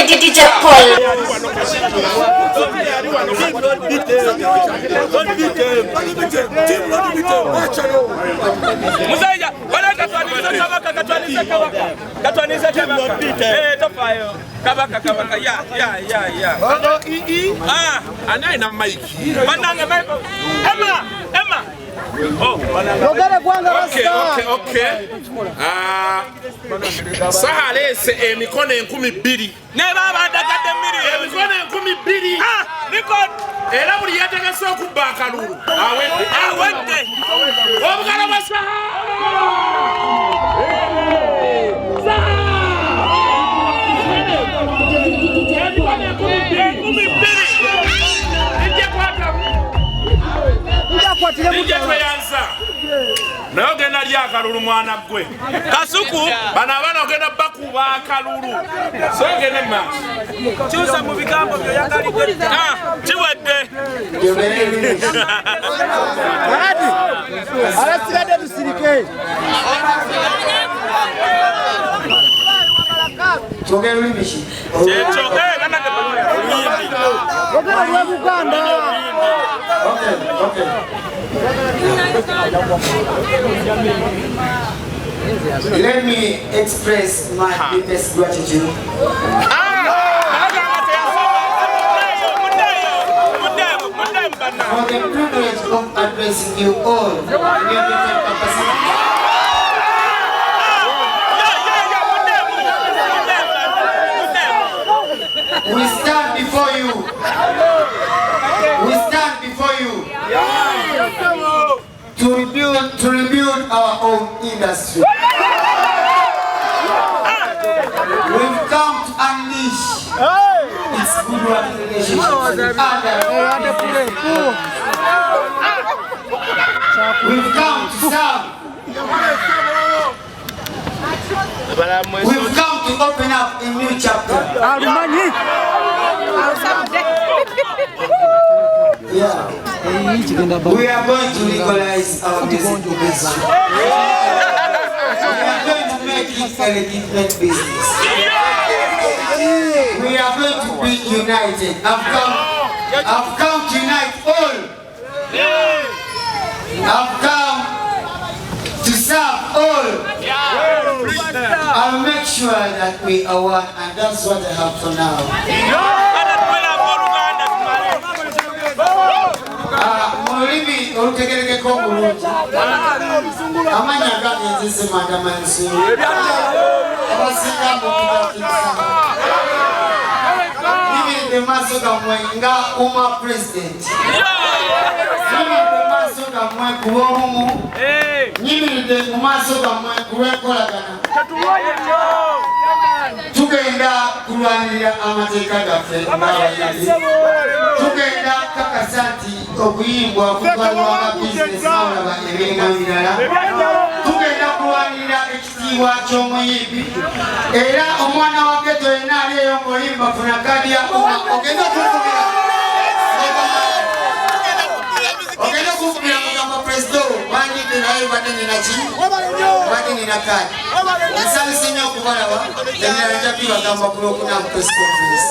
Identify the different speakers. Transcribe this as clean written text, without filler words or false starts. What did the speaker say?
Speaker 1: DJ Paul.
Speaker 2: Musaija, wala katwaniza kabaka. Tofayo. Kabaka. Ya.
Speaker 3: Anai na mic.
Speaker 2: Bananga mic. Emma. Oh,
Speaker 3: Okay. Saha Alaze emikono 2,000.
Speaker 2: Ne baba dagadde mmiri.
Speaker 3: Emikono 2,000.
Speaker 2: Record.
Speaker 3: Era buli yategese okubba akalulu.
Speaker 2: Awedde.
Speaker 3: Obugala bwa Saha. Naye ogenda lya akalulu mwana gwe
Speaker 2: Kasuku
Speaker 3: bano abaana ogenda bakuba akalulu so ogende maaso
Speaker 2: kyusa mu bigambo byo yakalidde kiwedde
Speaker 4: abasigadde tusirike
Speaker 5: Chogera ulimishi.
Speaker 4: ogera lwe Buganda.
Speaker 5: Okay. Let me express my deepest gratitude for the privilege of addressing you all in your different capacities. We stand before you to rebuild our own industry. We've come to unleash its good working relationships with other businesses. We've come to serve. We've come to open up a new chapter. Yeah. We are going to legalize our music industry. We are going to make it a legitimate business. We are going to be united. I've come to unite all. I've come to serve all. I'll make sure that we are one, and that's what I have for now. Mulimi olutegereke ko bulungi amanya gati nzise mandamanisi abasinga mukubakisa nibiride maaso gamwe nga uma president nibiride maaso gamwe kuba obumu nibiride mu maaso gamwe kulwekolagana tugenda kulwanirira amateeka gaffe ng'abayimbi tugenda kakasa nti okuyimbwa kutwalibwa nga bizinesi n'olaba ebiringa birala tugenda kulwanirira ekitiibwa ky'omuyimbi era omwana wa geto yenna ali eyo ng'oyimba funa kadi ya uma ogenda okukubira mugamba president wandike naye badde nina ki badde nina kadi ensabisa nnyo okubalaba emira nja bibagamba ku lwokuna mu press conference.